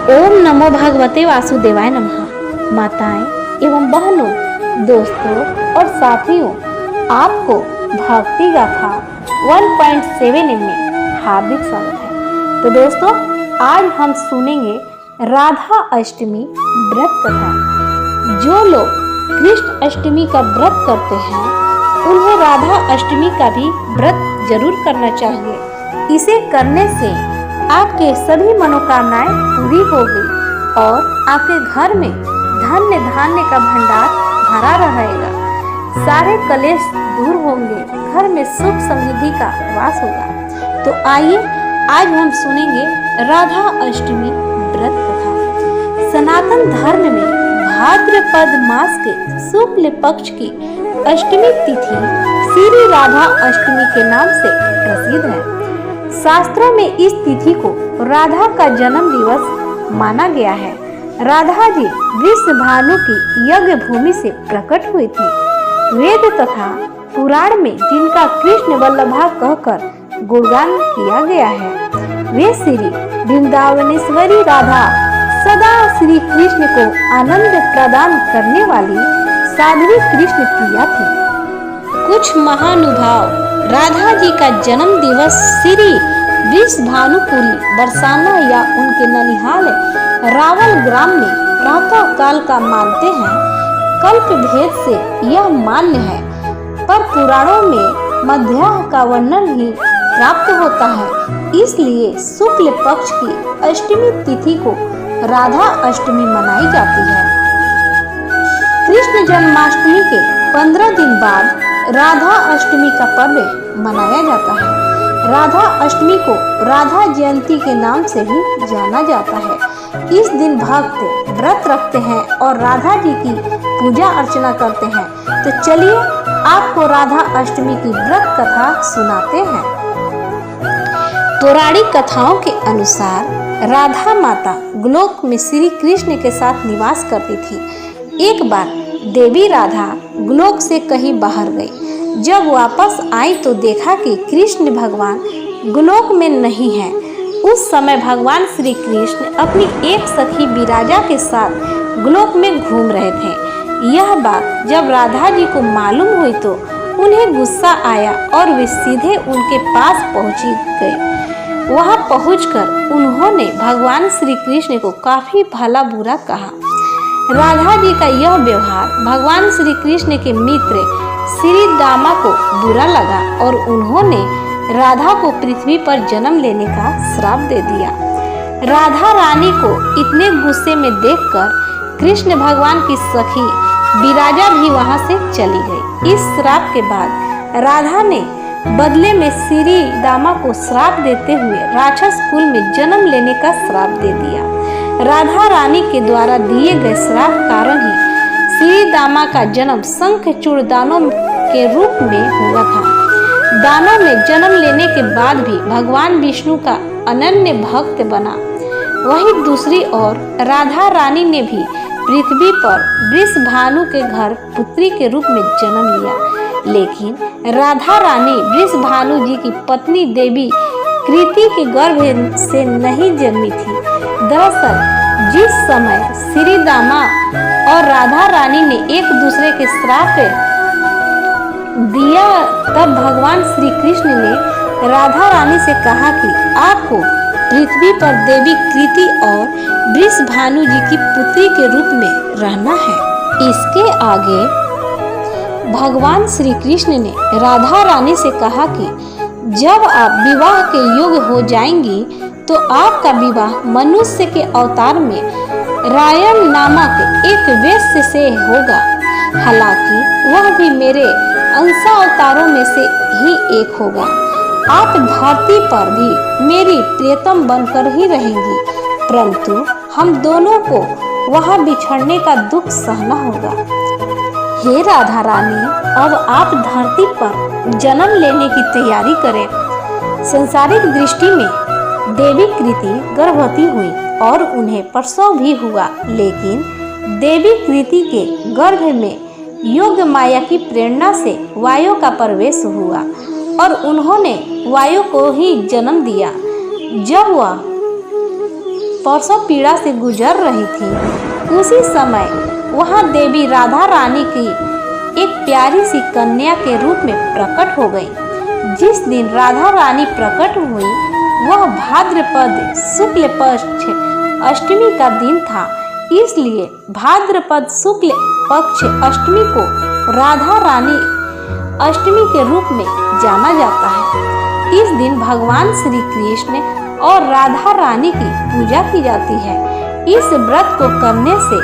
ओम नमो भगवते वासुदेवाय नमः। माताएं एवं बहनों, दोस्तों और साथियों, आपको भक्ति गाथा 1.7 में हार्दिक स्वागत है। तो दोस्तों, आज हम सुनेंगे राधा अष्टमी व्रत कथा। जो लोग कृष्ण अष्टमी का व्रत करते हैं उन्हें राधा अष्टमी का भी व्रत जरूर करना चाहिए। इसे करने से आपके सभी मनोकामनाएं पूरी होगी और आपके घर में धन्य धान्य का भंडार भरा रहेगा। सारे कलेश दूर होंगे, घर में सुख समृद्धि का वास होगा। तो आइए आज हम सुनेंगे राधा अष्टमी व्रत कथा। सनातन धर्म में भाद्रपद मास के शुक्ल पक्ष की अष्टमी तिथि श्री राधा अष्टमी के नाम से प्रसिद्ध है। शास्त्रों में इस तिथि को राधा का जन्म दिवस माना गया है। राधा जी वृषभानु की यज्ञ भूमि से प्रकट हुई थी। वेद तथा पुराण में जिनका कृष्ण वल्लभा कहकर गुणगान किया गया है, वे श्री वृंदावनेश्वरी राधा सदा श्री कृष्ण को आनंद प्रदान करने वाली साध्वी कृष्ण प्रिया थी। कुछ महानुभाव राधा जी का जन्म दिवस श्री वृषभानुपुरी बरसाना या उनके ननिहाल रावल ग्राम में प्रातः काल का मानते हैं। कल्प भेद से यह मान्य है, पर पुराणों में मध्याह्न का वर्णन ही प्राप्त होता है। इसलिए शुक्ल पक्ष की अष्टमी तिथि को राधा अष्टमी मनाई जाती है। कृष्ण जन्माष्टमी के 15 दिन बाद राधा अष्टमी का पर्व मनाया जाता है। राधा अष्टमी को राधा जयंती के नाम से भी जाना जाता है। इस दिन भक्त व्रत रखते हैं और राधा जी की पूजा अर्चना करते हैं। तो चलिए आपको राधा अष्टमी की व्रत कथा सुनाते हैं। पौराणिक कथाओं के अनुसार राधा माता गोलोक में श्री कृष्ण के साथ निवास करती थी। एक बार देवी राधा गोलोक से कहीं बाहर गई। जब वापस आई तो देखा कि कृष्ण भगवान गोलोक में नहीं है। उस समय भगवान श्री कृष्ण अपनी एक सखी विराजा के साथ गोलोक में घूम रहे थे। यह बात जब राधा जी को मालूम हुई तो उन्हें गुस्सा आया और वे सीधे उनके पास पहुंची गए। वहां पहुंचकर उन्होंने भगवान श्री कृष्ण को काफी भला बुरा कहा। राधा जी का यह व्यवहार भगवान श्री कृष्ण के मित्र श्री दामा को बुरा लगा और उन्होंने राधा को पृथ्वी पर जन्म लेने का श्राप दे दिया। राधा रानी को इतने गुस्से में देखकर कृष्ण भगवान की सखी विराजा भी वहां से चली गई। इस श्राप के बाद राधा ने बदले में श्री दामा को श्राप देते हुए राक्षस कुल में जन्म लेने का श्राप दे दिया। राधा रानी के द्वारा दिए गए श्राप कारण ही श्री दामा का जन्म शंखचूड़ दानों के रूप में हुआ था। दानों में जन्म लेने के बाद भी भगवान विष्णु का अनन्य भक्त बना। वहीं दूसरी ओर राधा रानी ने भी पृथ्वी पर वृषभानु के घर पुत्री के रूप में जन्म लिया। लेकिन राधा रानी वृषभानु जी की पत्नी देवी कृति के गर्भ से नहीं जन्मी थी। दरअसल जिस समय श्री दामा और राधा रानी ने एक दूसरे के श्राप दिया, तब भगवान श्री कृष्ण ने राधा रानी से कहा कि आपको पृथ्वी पर देवी कृति और वृषभानु जी की पुत्री के रूप में रहना है। इसके आगे भगवान श्री कृष्ण ने राधा रानी से कहा कि जब आप विवाह के योग्य हो जाएंगी तो आपका विवाह मनुष्य के अवतार में रायन नामक एक वेश्य से होगा। हालांकि वह भी मेरे अंशावतारों में से ही एक होगा। आप धरती पर भी मेरी प्रियतम बनकर ही रहेंगी, परंतु हम दोनों को वहां बिछड़ने का दुख सहना होगा। हे राधा रानी, अब आप धरती पर जन्म लेने की तैयारी करें। संसारिक दृष्टि में देवी कृति गर्भवती हुई और उन्हें प्रसव भी हुआ, लेकिन देवी कृति के गर्भ में योग माया की प्रेरणा से वायु का प्रवेश हुआ और उन्होंने वायु को ही जन्म दिया। जब वह प्रसव पीड़ा से गुजर रही थी। उसी समय वहां देवी राधा रानी की एक प्यारी सी कन्या के रूप में प्रकट हो गई। जिस दिन राधा रानी प्रकट हुई वह भाद्रपद शुक्ल पक्ष अष्टमी का दिन था, इसलिए भाद्रपद शुक्ल पक्ष अष्टमी को राधा रानी अष्टमी के रूप में जाना जाता है। इस दिन भगवान श्री कृष्ण और राधा रानी की पूजा की जाती है। इस व्रत को करने से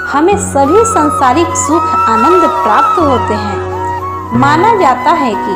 हमें सभी सांसारिक सुख आनंद प्राप्त होते हैं। माना जाता है कि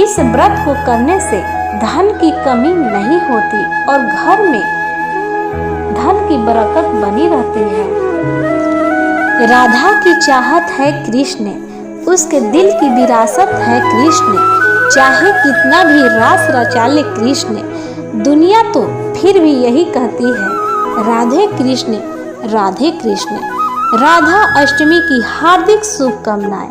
इस व्रत को करने से धन की कमी नहीं होती और घर में धन की बरकत बनी रहती है। राधा की चाहत है कृष्ण, उसके दिल की विरासत है कृष्ण। चाहे कितना भी रास रचा ले कृष्ण, दुनिया तो फिर भी यही कहती है राधे कृष्ण राधे कृष्ण। राधा अष्टमी की हार्दिक शुभकामनाएं।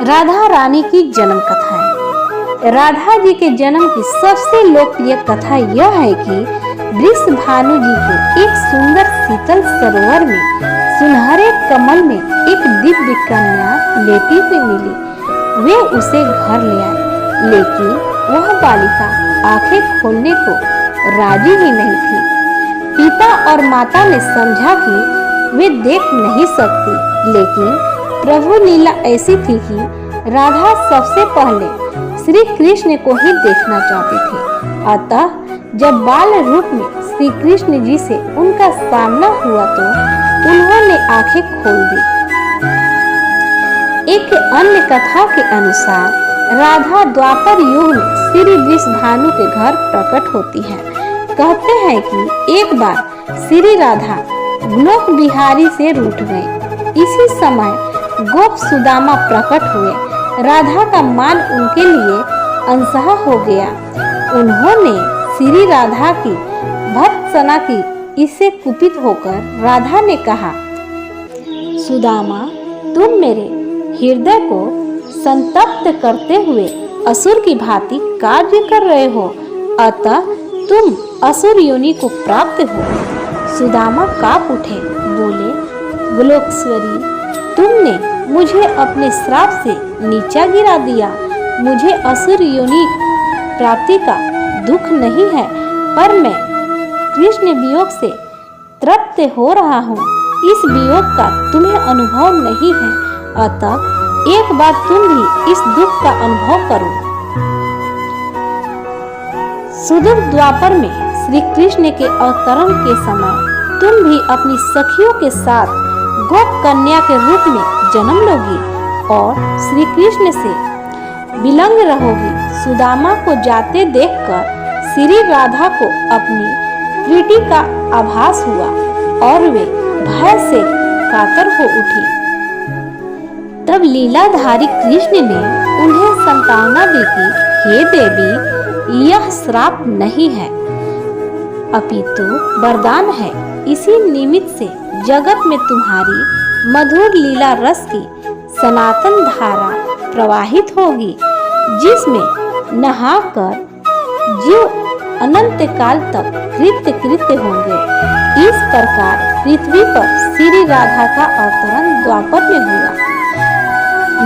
राधा रानी की जन्म कथाएं। राधा जी के जन्म की सबसे लोकप्रिय कथा यह है कि वृषभानु जी को एक सुंदर शीतल सरोवर में सुनहरे कमल में एक दिव्य कन्या लेटी हुई मिली। वे उसे घर ले आए, लेकिन वह बालिका आंखें खोलने को राजी ही नहीं थी। पिता और माता ने समझा कि वे देख नहीं सकती, लेकिन प्रभु लीला ऐसी थी कि राधा सबसे पहले श्री कृष्ण को ही देखना चाहती थी। अतः जब बाल रूप में श्री कृष्ण जी से उनका सामना हुआ तो उन्होंने आंखें खोल दी। एक अन्य कथा के अनुसार राधा द्वापर युग में श्री वृषभानु के घर प्रकट होती है। कहते हैं कि एक बार श्री राधा गोप बिहारी से रूठ गई। इसी समय गोप सुदामा प्रकट हुए। राधा का मान उनके लिए अनसहा हो गया। उन्होंने श्री राधा की भर्त्सना की। इससे कुपित होकर राधा ने कहा, सुदामा, तुम मेरे हृदय को संतप्त करते हुए असुर की भांति कार्य कर रहे हो, अतः तुम असुर योनि को प्राप्त हो। सुदामा कांप उठे, बोले, गोलोकेश्वरी, तुमने मुझे अपने श्राप से नीचा गिरा दिया। मुझे असुर योनि प्राप्ति का दुख नहीं है, पर मैं कृष्ण वियोग से तृप्त हो रहा हूँ। इस वियोग का तुम्हें अनुभव नहीं है, अतः एक बार तुम भी इस दुख का अनुभव करो। सुदूर द्वापर में श्री कृष्ण के अवतरण के समय तुम भी अपनी सखियों के साथ गोप कन्या के रूप में जन्म लोगी और श्री कृष्ण से विलंग रहोगी। सुदामा को जाते देखकर श्री राधा को अपनी प्रीति का आभास हुआ और वे भय से कातर हो उठी। तब लीलाधारी कृष्ण ने उन्हें सांत्वना दी कि हे देवी, यह श्राप नहीं है, अपितु वरदान है। इसी निमित्त से जगत में तुम्हारी मधुर लीला रस की सनातन धारा प्रवाहित होगी, जिसमें नहाकर जीव अनंत काल तक कृत्य होंगे। इस प्रकार पृथ्वी पर श्री राधा का अवतरण द्वापर में हुआ।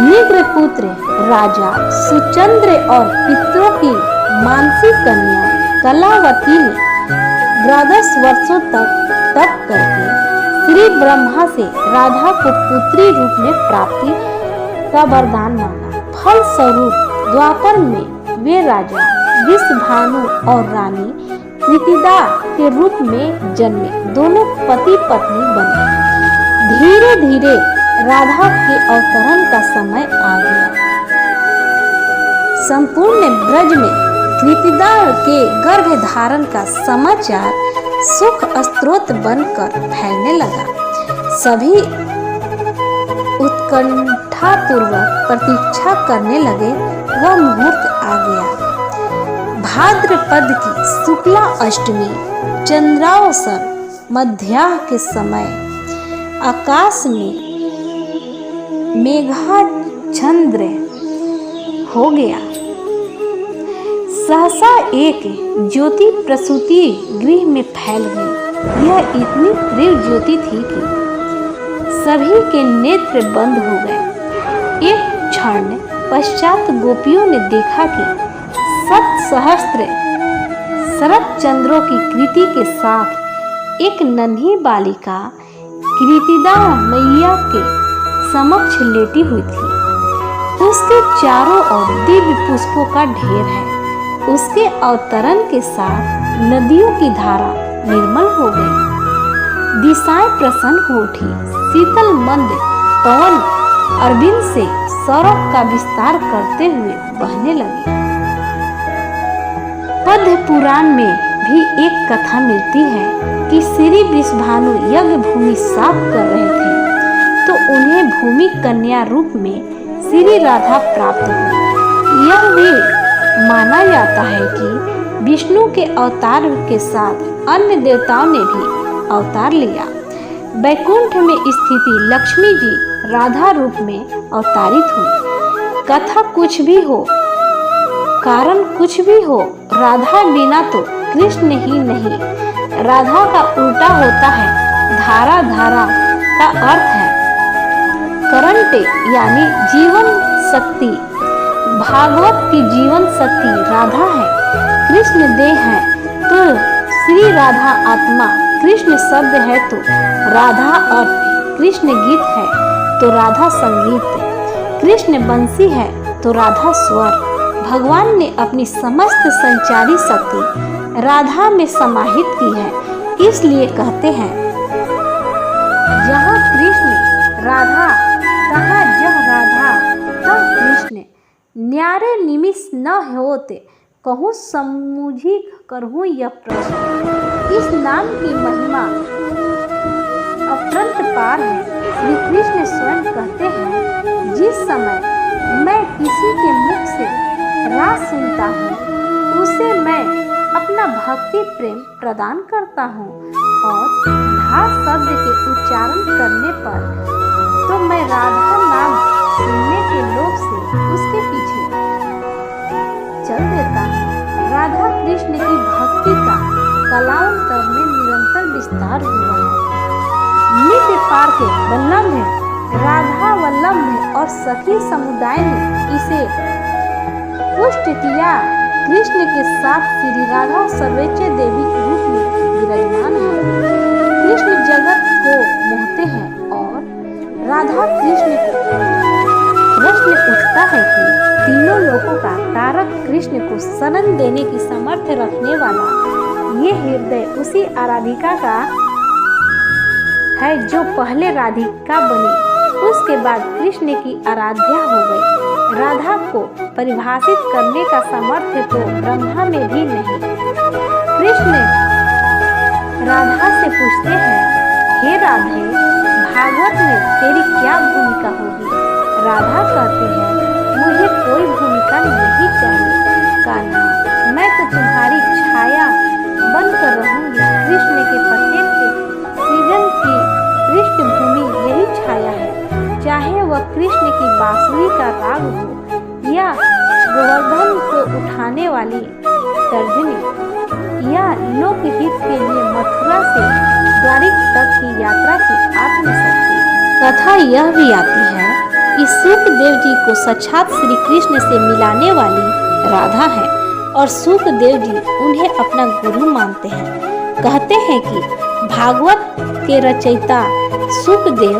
निग्र पुत्र राजा सुचंद्र और पितरों की मानसी कन्या कलावती ने 12 वर्षों तक तप करके श्री ब्रह्मा से राधा को पुत्री रूप में प्राप्ति का वरदान मांगा। फल स्वरूप द्वापर में वे राजा वृषभानु और रानी कृतिदा के रूप में जन्मे। दोनों पति पत्नी बने। धीरे धीरे राधा के अवतरण का समय आ गया। संपूर्ण ब्रज में कृतिदा के गर्भ धारण का समाचार सुख स्रोत बनकर फैलने लगा। सभी उत्कंठापूर्वक प्रतीक्षा करने लगे। वह मुहूर्त आ गया। भाद्रपद की शुक्ला अष्टमी चंद्रावसर मध्याह्न के समय आकाश में मेघाच्छन्न हो गया। सहसा एक ज्योति प्रसूति गृह में फैल गई। यह इतनी तीव्र ज्योति थी कि सभी के नेत्र बंद हो गए। एक क्षण पश्चात गोपियों ने देखा कि 7 सहस्त्र शरद चंद्रों की कृति के साथ एक नन्ही बालिका कृतिदा मैया के समक्ष लेटी हुई थी। उसके चारों ओर दिव्य पुष्पों का ढेर है। उसके अवतरण के साथ नदियों की धारा निर्मल हो गई। दिशाएं प्रसन्न हो उठी। शीतल मंद पवन अरविंद से सौरभ का विस्तार करते हुए बहने लगे। पद्म पुराण में भी एक कथा मिलती है कि श्री वृषभानु यज्ञ भूमि साफ कर रहे थे तो उन्हें भूमि कन्या रूप में श्री राधा प्राप्त हुई। यह भी माना जाता है कि विष्णु के अवतार के साथ अन्य देवताओं ने भी अवतार लिया। वैकुंठ में स्थिति लक्ष्मी जी राधा रूप में अवतारित हुई। कथा कुछ भी हो, कारण कुछ भी हो, राधा बिना तो कृष्ण ही नहीं। राधा का उल्टा होता है धारा। धारा का अर्थ है करंट यानी जीवन शक्ति। भागवत की जीवन शक्ति राधा है। कृष्ण देह है तो श्री राधा आत्मा। कृष्ण शब्द है तो राधा अर्थ। कृष्ण गीत है तो राधा संगीत। कृष्ण बंसी है तो राधा स्वर। भगवान ने अपनी समस्त संचारी शक्ति राधा में समाहित की है। इसलिए कहते हैं जहाँ कृष्ण राधा तहाँ जह राधा तह कृष्ण। न्यारे निमिष न होते कहूँ समुझी करहूँ यह प्रश्न। इस नाम की महिमा अफरंत पार है। श्री कृष्ण स्वयं कहते हैं जिस समय मैं किसी के मुख से रास सुनता हूँ उसे मैं अपना भक्ति प्रेम प्रदान करता हूँ और धा शब्द के उच्चारण करने पर तो मैं राधा नाम सुनने के लोभ से उसके पीछे चल देता हूँ। राधा कृष्ण की भक्ति का कलांतर में निरंतर विस्तार हुआ है। नित्य पार के वल्लभ है राधा वल्लभ और सखी समुदाय ने इसे पुष्ट किया। कृष्ण के साथ श्री राधा सर्वोच्च देवी के रूप में विराजमान है। कृष्ण जगत को मोहते हैं और राधा कृष्ण को। प्रश्न उठता है कि तीनों लोकों का तारक कृष्ण को शरण देने की सामर्थ्य रखने वाला ये हृदय उसी आराधिका का है जो पहले राधिका बनी उसके बाद कृष्ण की आराध्या हो गई। राधा को परिभाषित करने का सामर्थ्य तो ब्रह्मा में भी नहीं। कृष्ण राधा से पूछते हैं हे राधे भागवत में तेरी क्या भूमिका होगी। राधा कहती है मुझे कोई भूमिका नहीं चाहिए कान्हा, मैं तो तुम्हारी छाया बनकर रहूंगी। कृष्ण के प्रत्येक के सृजन की पृष्ठभूमि यही छाया है, चाहे वह कृष्ण की बांसुरी का राग हो या गोवर्धन को उठाने वाली तर्जनी या लोकहित के लिए मथुरा से द्वारिक तक की यात्रा की आत्मशक्ति। कथा यह भी आती है कि सुखदेव जी को साक्षात श्री कृष्ण से मिलाने वाली राधा है और सुखदेव जी उन्हें अपना गुरु मानते हैं। कहते हैं कि भागवत के रचयिता सुखदेव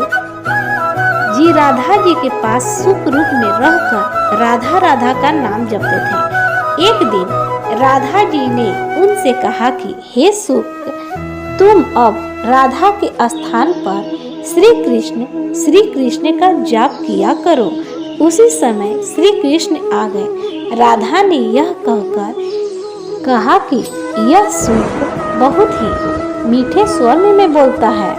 जी राधा जी के पास सुख रूप में रहकर राधा राधा का नाम जपते थे। एक दिन राधा जी ने उनसे कहा कि हे सुख, तुम अब राधा के स्थान पर श्री कृष्ण का जाप किया करो। उसी समय श्री कृष्ण आ गए। राधा ने यह कहकर कहा कि यह सुख बहुत ही मीठे स्वर में बोलता है।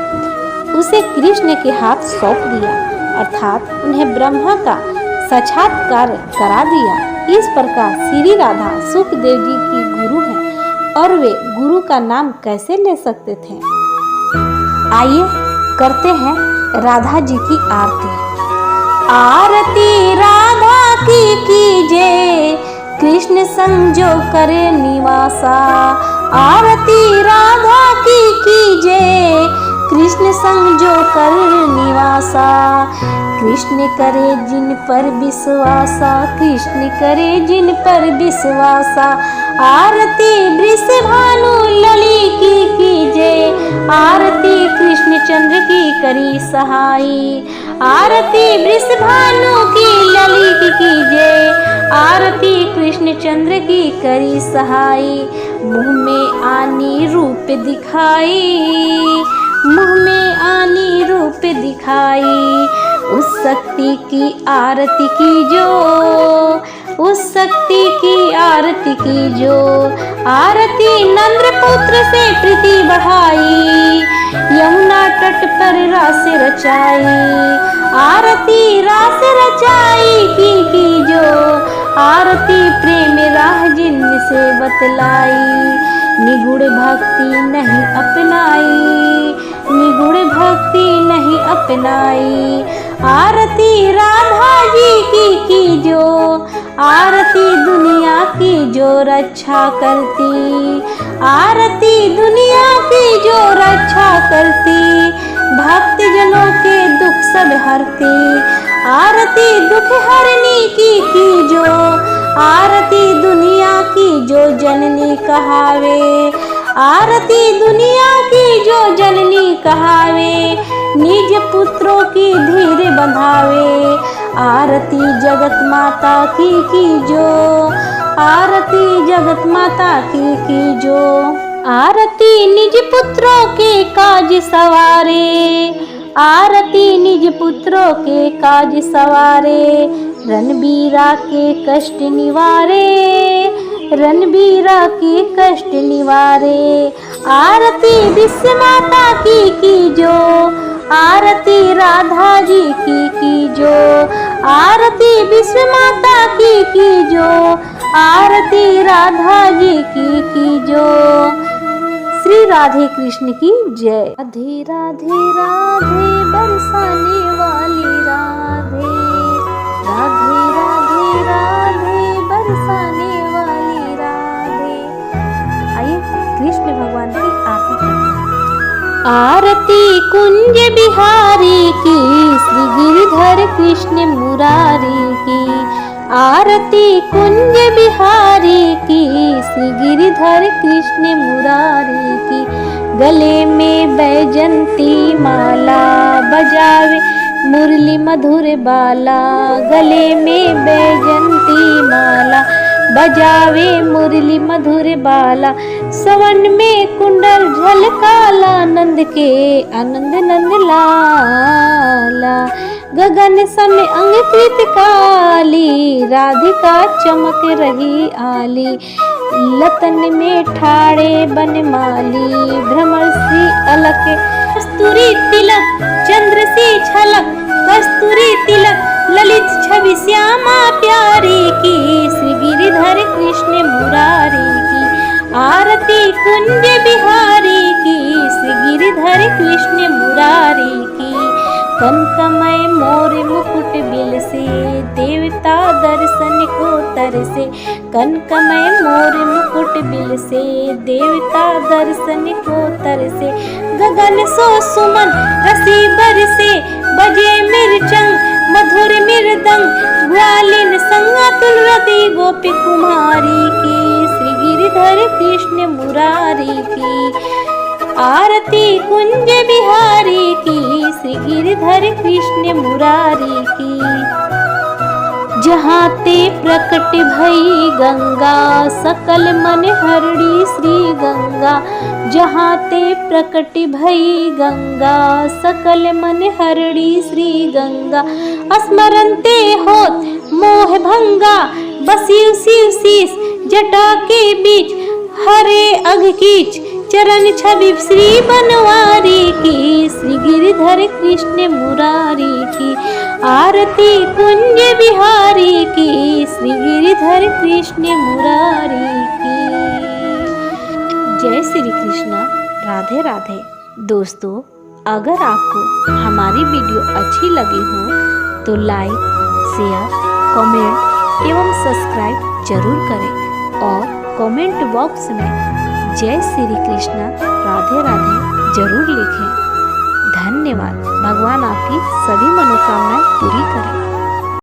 उसे कृष्ण के हाथ सौंप दिया अर्थात उन्हें ब्रह्मा का साक्षात्कार करा दिया। इस प्रकार श्री राधा सुखदेव जी की गुरु है और वे गुरु का नाम कैसे ले सकते थे। आइए करते हैं राधा जी की आरती। आरती राधा की कीजे कृष्ण संग जो करे निवासा, आरती राधा की कीजे। कृष्ण संग जो कर निवासा, कृष्ण करे जिन पर विश्वासा, कृष्ण करे जिन पर विश्वासा। आरती वृषभानु लली की कीजे, आरती कृष्ण चंद्र की करी सहाई। आरती वृषभानु की लली की कीजे, आरती कृष्ण चंद्र की करी सहाई। मुँह में आनी रूप दिखाई, मुँह में आनी रूप दिखाई। उस शक्ति की आरती की जो, उस शक्ति की आरती की जो। आरती नंद पुत्र से प्रीति बढ़ाई, यमुना तट पर रास रचाई। आरती रास रचाई की जो, आरती प्रेम राह जिनमें से बतलाई। निगुण भक्ति नहीं अपनाई, निगुण भक्ति नहीं अपनाई। आरती राधा जी की जो, आरती दुनिया की जो रक्षा करती। आरती दुनिया की जो रक्षा करती, भक्त जनों के दुख सब हरती। आरती दुख हरनी की जो, आरती दुनिया की जो जननी कहावे। आरती दुनिया की जो जननी कहावे, निज पुत्रों की धीरे बंधावे। आरती जगत माता की जो, आरती जगत माता की जो। आरती निज पुत्रों के काज सवारे, आरती निज पुत्रों के काज सवारे। रणबीरा के कष्ट निवारे, रणबीरा के कष्ट निवारे। आरती विश्व माता की जो, आरती राधा जी की जो। आरती विश्व माता की जो, आरती राधा जी की जो। श्री राधे कृष्ण की जय। राधे राधे राधे बरसाने वाली राधे, राधे राधे राधे बरसाने वाली राधे। आइए कृष्ण भगवान की आरती करते हैं। आरती कुंज बिहारी की, श्री गिरधर कृष्ण मुरारी की। आरती कुंज बिहारी की, श्री गिरधर कृष्ण मुरारी की। गले में बैजंती माला, बजावे मुरली मधुर बाला। गले में बैजंती माला, बजावे मुरली मधुर बाला। सवन में कुंडल झलकाला, नंद के आनंद नंद लाला। गगन सम अंकित काली, राधिका चमक रही आली। लतन में ठाड़े बनमाली, भ्रमर सी अलक। कस्तूरी तिलक चंद्र सी झलक, कस्तूरी तिलक ललित छवि श्यामा प्यारी की। श्री गिरिधर कृष्ण मुरारी की। आरती कुंज बिहारी की, श्री गिरिधर कृष्ण मुरारी की। कनकमय मोर मुकुट बिल से, देवता दर्शन को तरसे। कनकमय मोर मुकुट बिल से, देवता दर्शन को तरसे। गगन सो सुमन रसी बरसे, बजे मृचंग मधुर मृदंग। ग्वालिन संग तुलवती गोपी कुमारी की। श्री गिरिधर कृष्ण मुरारी की। आरती कुंज बिहारी की, श्री गिरधर कृष्ण मुरारी की। जहाँ ते प्रकट भई गंगा, सकल मन हरणी श्री गंगा। जहाँ ते प्रकट भई गंगा, सकल मन हरणी श्री गंगा। स्मरन्ते होत मोह भंगा, बसिव शिव शीस जटा के बीच। हरे अघ कीच चरण छवि श्री बनवारी की। श्री गिरधर कृष्ण मुरारी की। आरती कुंज बिहारी की, श्री गिरधर कृष्ण मुरारी की। जय श्री कृष्ण। राधे राधे। दोस्तों, अगर आपको हमारी वीडियो अच्छी लगी हो तो लाइक, शेयर, कमेंट एवं सब्सक्राइब जरूर करें और कमेंट बॉक्स में जय श्री कृष्ण राधे राधे जरूर लिखें। धन्यवाद। भगवान आपकी सभी मनोकामनाएं पूरी करें।